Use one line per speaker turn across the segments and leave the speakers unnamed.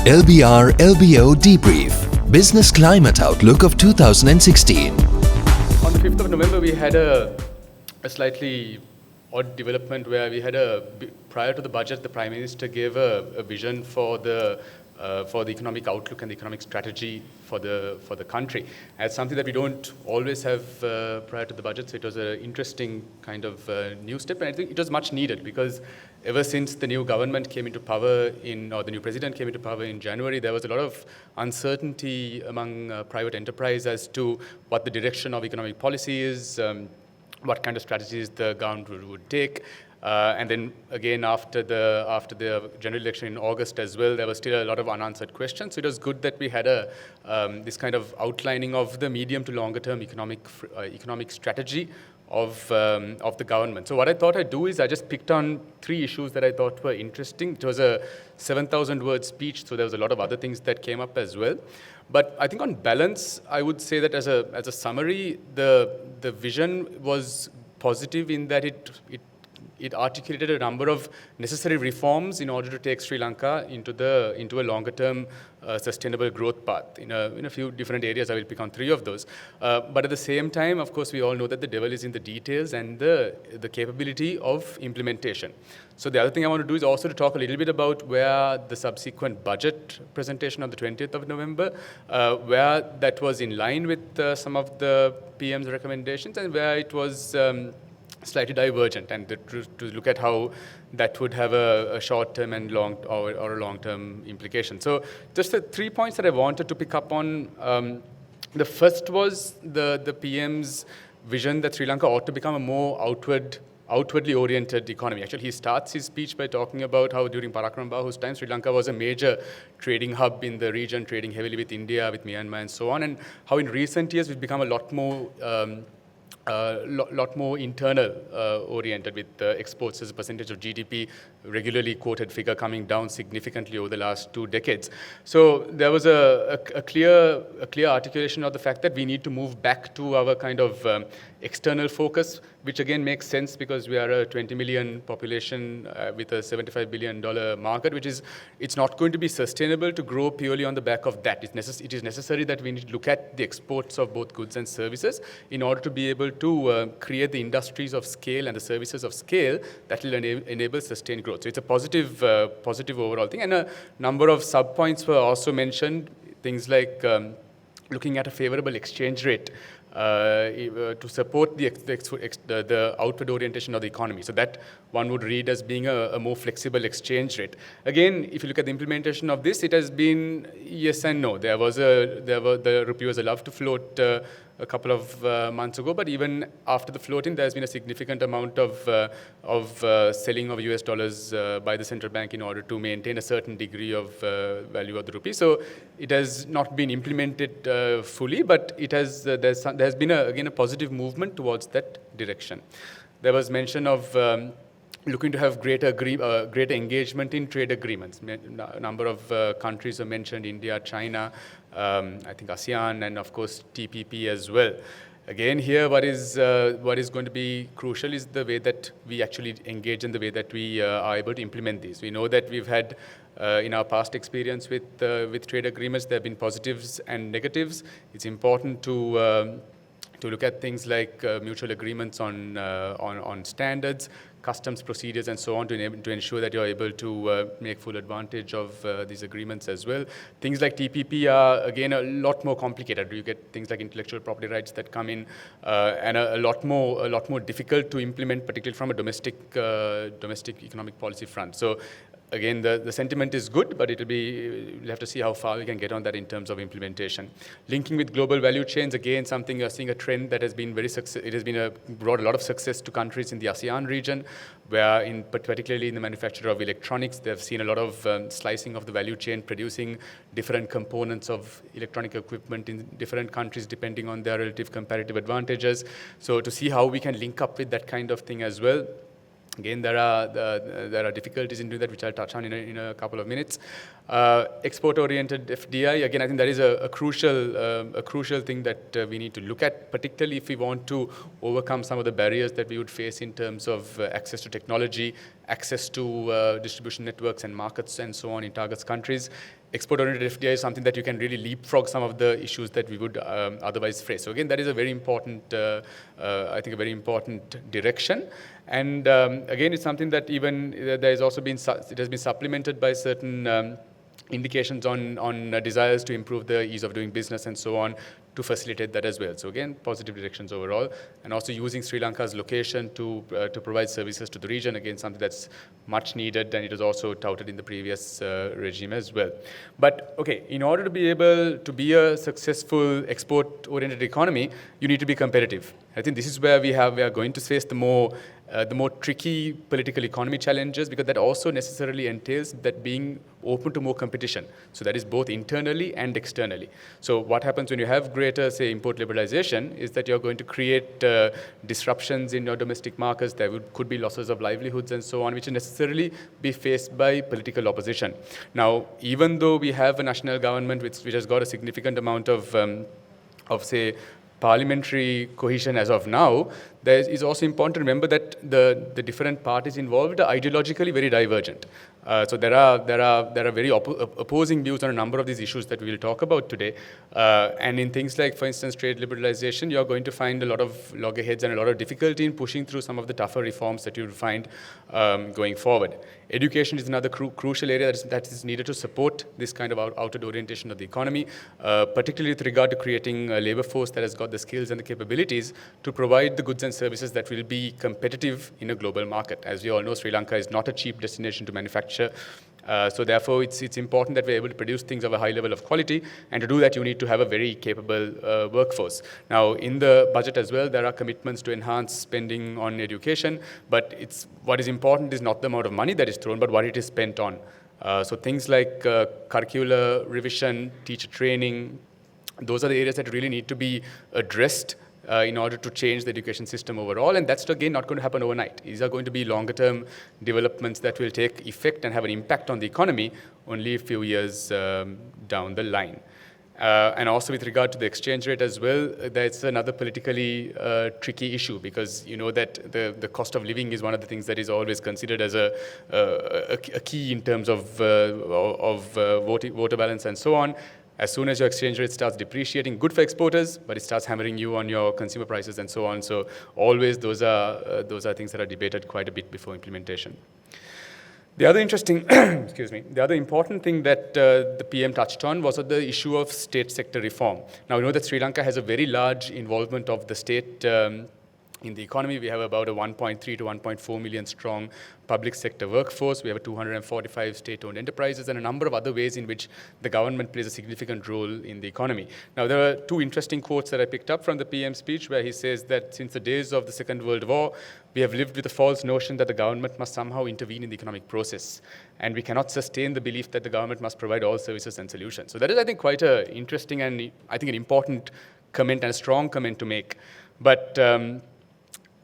LBR LBO Debrief Business Climate Outlook of 2016.
On the 5th of November, we had a slightly odd development where we had prior to the budget, the Prime Minister gave a vision for the economic outlook and the economic strategy for the country. It's something that we don't always have prior to the budget, so it was an interesting kind of new step, and I think it was much needed because ever since the new government came into power or the new president came into power in January, there was a lot of uncertainty among private enterprise as to what the direction of economic policy is, what kind of strategies the government would take. And then again, after the general election in August as well, there was still a lot of unanswered questions. So it was good that we had this kind of outlining of the medium to longer term economic strategy of the government. So what I thought I'd do is I just picked on 3 issues that I thought were interesting. It was a 7,000 word speech, so there was a lot of other things that came up as well. But I think on balance, I would say that as a summary, the vision was positive in that it articulated a number of necessary reforms in order to take Sri Lanka into a longer-term sustainable growth path in a few different areas. I will pick on 3 of those. But at the same time, of course, we all know that the devil is in the details and the capability of implementation. So the other thing I want to do is also to talk a little bit about where the subsequent budget presentation on the 20th of November, where that was in line with some of the PM's recommendations and where it was slightly divergent, and to look at how that would have a short-term and or a long-term implication. So just the 3 points that I wanted to pick up on. The first was the PM's vision that Sri Lanka ought to become a more outwardly oriented economy. Actually, he starts his speech by talking about how during Parakramabahu's time, Sri Lanka was a major trading hub in the region, trading heavily with India, with Myanmar, and so on, and how in recent years we've become a lot more internal oriented, with exports as a percentage of GDP, regularly quoted figure coming down significantly over the last 2 decades. So there was a clear articulation of the fact that we need to move back to our kind of external focus, which again makes sense because we are a 20 million population with a $75 billion market, it's not going to be sustainable to grow purely on the back of that. It is necessary that we need to look at the exports of both goods and services in order to be able to create the industries of scale and the services of scale that will enable sustained growth. So it's a positive overall thing. And a number of sub-points were also mentioned, things like looking at a favorable exchange rate to support the outward orientation of the economy. So that one would read as being a more flexible exchange rate. Again, if you look at the implementation of this, it has been yes and no. The rupee was allowed to float a couple of months ago, but even after the floating, there's been a significant amount of selling of US dollars by the central bank in order to maintain a certain degree of value of the rupee. So it has not been implemented fully, but it has. There has been again a positive movement towards that direction. There was mention of looking to have greater engagement in trade agreements. A number of countries are mentioned: India, China, I think ASEAN, and of course TPP as well. Again, here what is going to be crucial is the way that we actually engage and the way that we are able to implement these. We know that we've had in our past experience with trade agreements, there have been positives and negatives. It's important to look at things like mutual agreements on standards, customs procedures, and so on to ensure that you're able to make full advantage of these agreements as well. Things like TPP are, again, a lot more complicated. You get things like intellectual property rights that come in and a lot more difficult to implement, particularly from a domestic economic policy front. So again, the sentiment is good, but we'll have to see how far we can get on that in terms of implementation. Linking with global value chains, again, something you're seeing a trend that has been brought a lot of success to countries in the ASEAN region, where particularly in the manufacture of electronics, they've seen a lot of slicing of the value chain, producing different components of electronic equipment in different countries depending on their relative comparative advantages. So to see how we can link up with that kind of thing as well. Again, there are difficulties in doing that, which I'll touch on in a couple of minutes. Export-oriented FDI, again, I think that is a crucial thing that we need to look at, particularly if we want to overcome some of the barriers that we would face in terms of access to technology, access to distribution networks and markets and so on in target countries. Export-oriented FDI is something that you can really leapfrog some of the issues that we would otherwise face. So again, that is a very important, I think, a very important direction. And again, it's something that even there has also been, it has been supplemented by certain indications on desires to improve the ease of doing business and so on to facilitate that as well. So again, positive directions overall, and also using Sri Lanka's location to provide services to the region. Again, something that's much needed, and it was also touted in the previous regime as well. But okay, in order to be able to be a successful export-oriented economy, you need to be competitive. I think this is where we are going to face the more tricky political economy challenges, because that also necessarily entails that being open to more competition. So that is both internally and externally. So what happens when you have greater, say, import liberalization is that you're going to create disruptions in your domestic markets. There could be losses of livelihoods and so on, which will necessarily be faced by political opposition. Now, even though we have a national government which has got a significant amount of say, parliamentary cohesion as of now, there is also important to remember that the different parties involved are ideologically very divergent. So there are very opposing views on a number of these issues that we will talk about today. And in things like, for instance, trade liberalization, you're going to find a lot of loggerheads and a lot of difficulty in pushing through some of the tougher reforms that you'll find going forward. Education is another crucial area that is needed to support this kind of outward orientation of the economy, particularly with regard to creating a labor force that has got the skills and the capabilities to provide the goods and services that will be competitive in a global market. As we all know, Sri Lanka is not a cheap destination to manufacture. So therefore, it's important that we're able to produce things of a high level of quality, and to do that, you need to have a very capable workforce. Now, in the budget as well, there are commitments to enhance spending on education, but what is important is not the amount of money that is thrown, but what it is spent on. So things like curricular revision, teacher training, those are the areas that really need to be addressed in order to change the education system overall. And that's, again, not going to happen overnight. These are going to be longer-term developments that will take effect and have an impact on the economy only a few years down the line. And also with regard to the exchange rate as well, that's another politically tricky issue, because you know that the cost of living is one of the things that is always considered as a key in terms of voter balance and so on. As soon as your exchange rate starts depreciating, good for exporters, but it starts hammering you on your consumer prices and so on. So always those are things that are debated quite a bit before implementation. The other interesting, the other important thing that the PM touched on was the issue of state sector reform. Now, we know that Sri Lanka has a very large involvement of the state in the economy. We have about a 1.3 to 1.4 million strong public sector workforce. We have 245 state-owned enterprises and a number of other ways in which the government plays a significant role in the economy. Now, there are two interesting quotes that I picked up from the PM's speech, where he says that since the days of the Second World War, we have lived with a false notion that the government must somehow intervene in the economic process. And we cannot sustain the belief that the government must provide all services and solutions. So that is, I think, quite an interesting and I think an important comment and a strong comment to make. But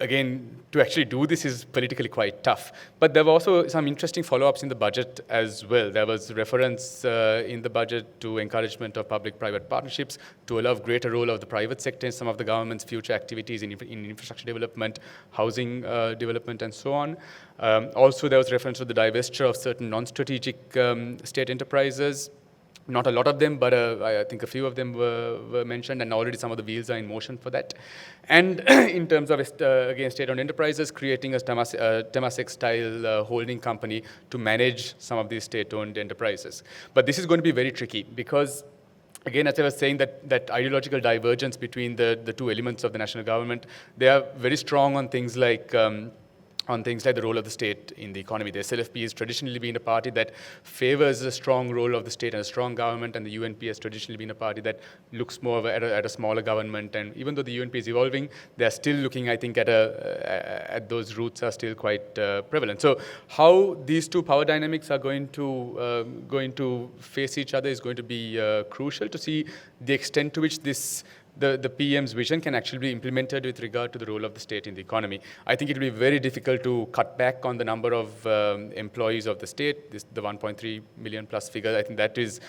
again, to actually do this is politically quite tough. But there were also some interesting follow-ups in the budget as well. There was reference in the budget to encouragement of public-private partnerships, to allow greater role of the private sector in some of the government's future activities in infrastructure development, housing development, and so on. Also, there was reference to the divestiture of certain non-strategic state enterprises. Not a lot of them, but I think a few of them were mentioned, and already some of the wheels are in motion for that. And in terms of, again, state-owned enterprises, creating a Temasek-style holding company to manage some of these state-owned enterprises. But this is going to be very tricky because, again, as I was saying, that ideological divergence between the two elements of the national government, they are very strong on things like the role of the state in the economy. The SLFP has traditionally been a party that favors a strong role of the state and a strong government, and the UNP has traditionally been a party that looks more at a smaller government. And even though the UNP is evolving, they are still looking, I think, at those roots are still quite prevalent. So how these two power dynamics are going to face each other is going to be crucial to see the extent to which this the PM's vision can actually be implemented with regard to the role of the state in the economy. I think it will be very difficult to cut back on the number of employees of the state, the 1.3 million plus figure. I think that is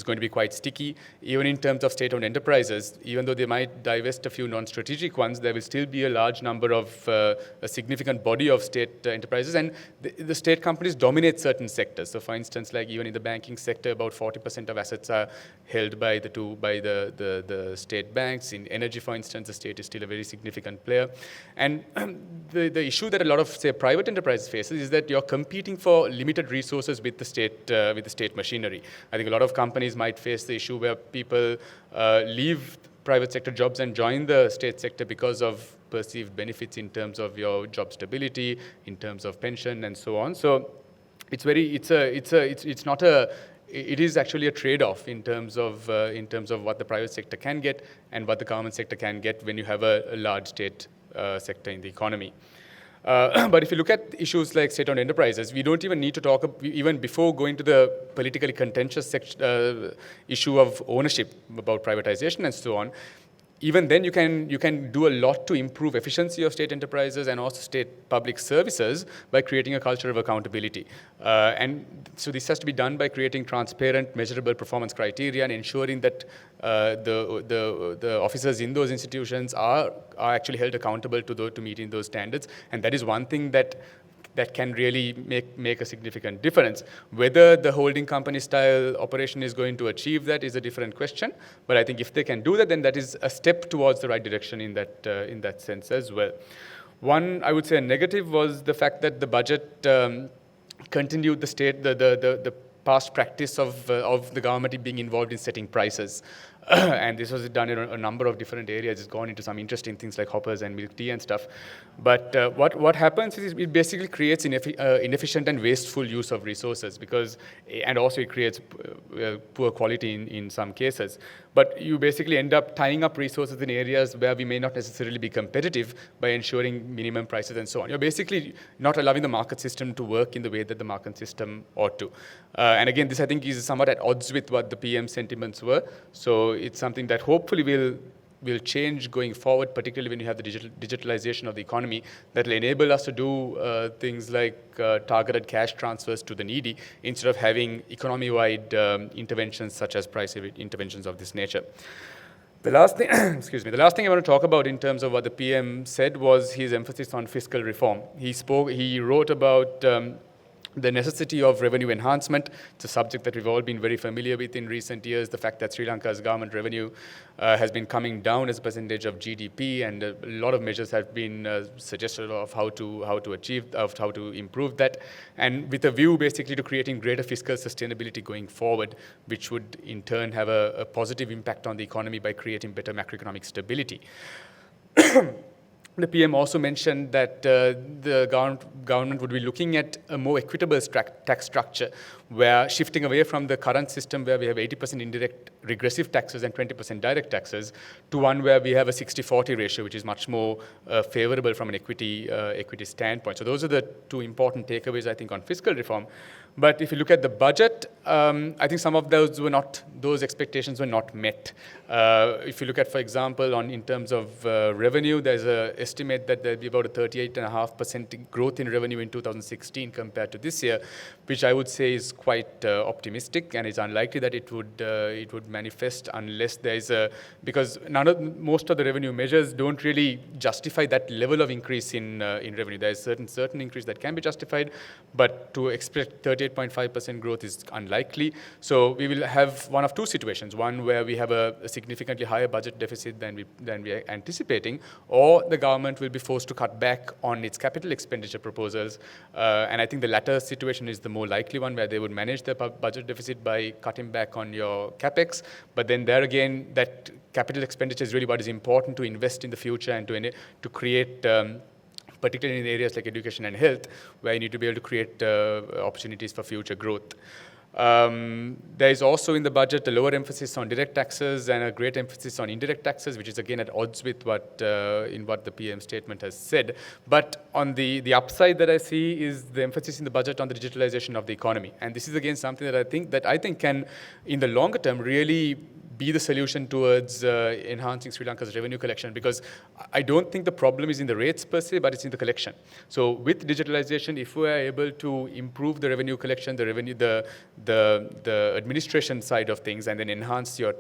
going to be quite sticky. Even in terms of state-owned enterprises, even though they might divest a few non-strategic ones, there will still be a large number of, a significant body of state enterprises, and the state companies dominate certain sectors. So for instance, like even in the banking sector, about 40% of assets are held by the state banks. In energy, for instance, the state is still a very significant player. And the issue that a lot of, say, private enterprises faces is that you're competing for limited resources with the state machinery. I think a lot of companies might face the issue where people leave private sector jobs and join the state sector because of perceived benefits in terms of your job stability, in terms of pension, and so on. So it is actually a trade-off in terms of what the private sector can get and what the government sector can get when you have a large state sector in the economy. But if you look at issues like state-owned enterprises, we don't even need to talk, even before going to the politically contentious issue of ownership about privatization and so on. Even then, you can do a lot to improve efficiency of state enterprises and also state public services by creating a culture of accountability. And so this has to be done by creating transparent, measurable performance criteria and ensuring that the officers in those institutions are actually held accountable to meeting those standards. And that is one thing that can really make a significant difference. Whether the holding company style operation is going to achieve that is a different question, but I think if they can do that, then that is a step towards the right direction in that sense as well. One, I would say, a negative was the fact that the budget continued the past practice of the government being involved in setting prices. And this was done in a number of different areas. It's gone into some interesting things like hoppers and milk tea and stuff. But what happens is it basically creates inefficient and wasteful use of resources, and also it creates poor quality in some cases. But you basically end up tying up resources in areas where we may not necessarily be competitive by ensuring minimum prices and so on. You're basically not allowing the market system to work in the way that the market system ought to. And again, this I think is somewhat at odds with what the PM sentiments were. So it's something that hopefully will change going forward, particularly when you have the digitalization of the economy that will enable us to do things like targeted cash transfers to the needy instead of having economy-wide interventions such as price interventions of this nature. The last thing, the last thing I want to talk about in terms of what the PM said was his emphasis on fiscal reform. He wrote about the necessity of revenue enhancement. It's a subject that we've all been very familiar with in recent years, the fact that Sri Lanka's government revenue has been coming down as a percentage of GDP, and a lot of measures have been suggested of how to improve that, and with a view basically to creating greater fiscal sustainability going forward, which would in turn have a positive impact on the economy by creating better macroeconomic stability. The PM also mentioned that the government would be looking at a more equitable tax structure, where shifting away from the current system where we have 80% indirect regressive taxes and 20% direct taxes to one where we have a 60-40 ratio, which is much more favorable from an equity standpoint. So those are the two important takeaways, I think, on fiscal reform. But if you look at the budget, I think some of those expectations were not met. If you look at, for example, in terms of revenue, there's an estimate that there'll be about a 38.5% growth in revenue in 2016 compared to this year, which I would say is quite optimistic, and it's unlikely that it would manifest unless because most of the revenue measures don't really justify that level of increase in revenue. There's certain increase that can be justified, but to expect 38.5% growth is unlikely. So we will have one of two situations: one where we have a significantly higher budget deficit than we are anticipating, or the government will be forced to cut back on its capital expenditure proposals. And I think the latter situation is the more likely one, where they would manage their budget deficit by cutting back on your capex. But then there again, that capital expenditure is really what is important to invest in the future and to create, particularly in areas like education and health, where you need to be able to create opportunities for future growth. There is also in the budget a lower emphasis on direct taxes and a great emphasis on indirect taxes, which is again at odds with what the PM statement has said. But on the upside that I see is the emphasis in the budget on the digitalization of the economy. And this is again something that I think can, in the longer term, really be the solution towards enhancing Sri Lanka's revenue collection, because I don't think the problem is in the rates per se, but it's in the collection. So with digitalization, if we are able to improve the revenue collection, the administration side of things, and then enhance your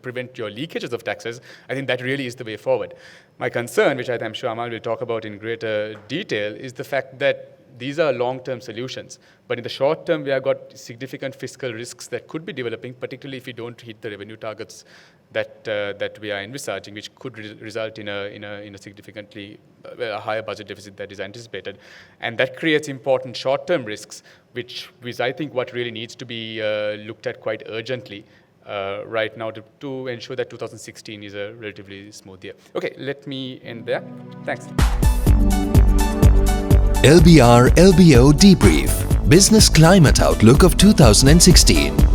prevent your leakages of taxes, I think that really is the way forward. My concern, which I'm sure Amal will talk about in greater detail, is the fact that these are long-term solutions. But in the short term, we have got significant fiscal risks that could be developing, particularly if we don't hit the revenue targets that we are envisaging, which could result in a significantly a higher budget deficit that is anticipated. And that creates important short-term risks, which I think what really needs to be looked at quite urgently right now to ensure that 2016 is a relatively smooth year. Okay, let me end there. Thanks.
LBR LBO Debrief, Business Climate Outlook of 2016.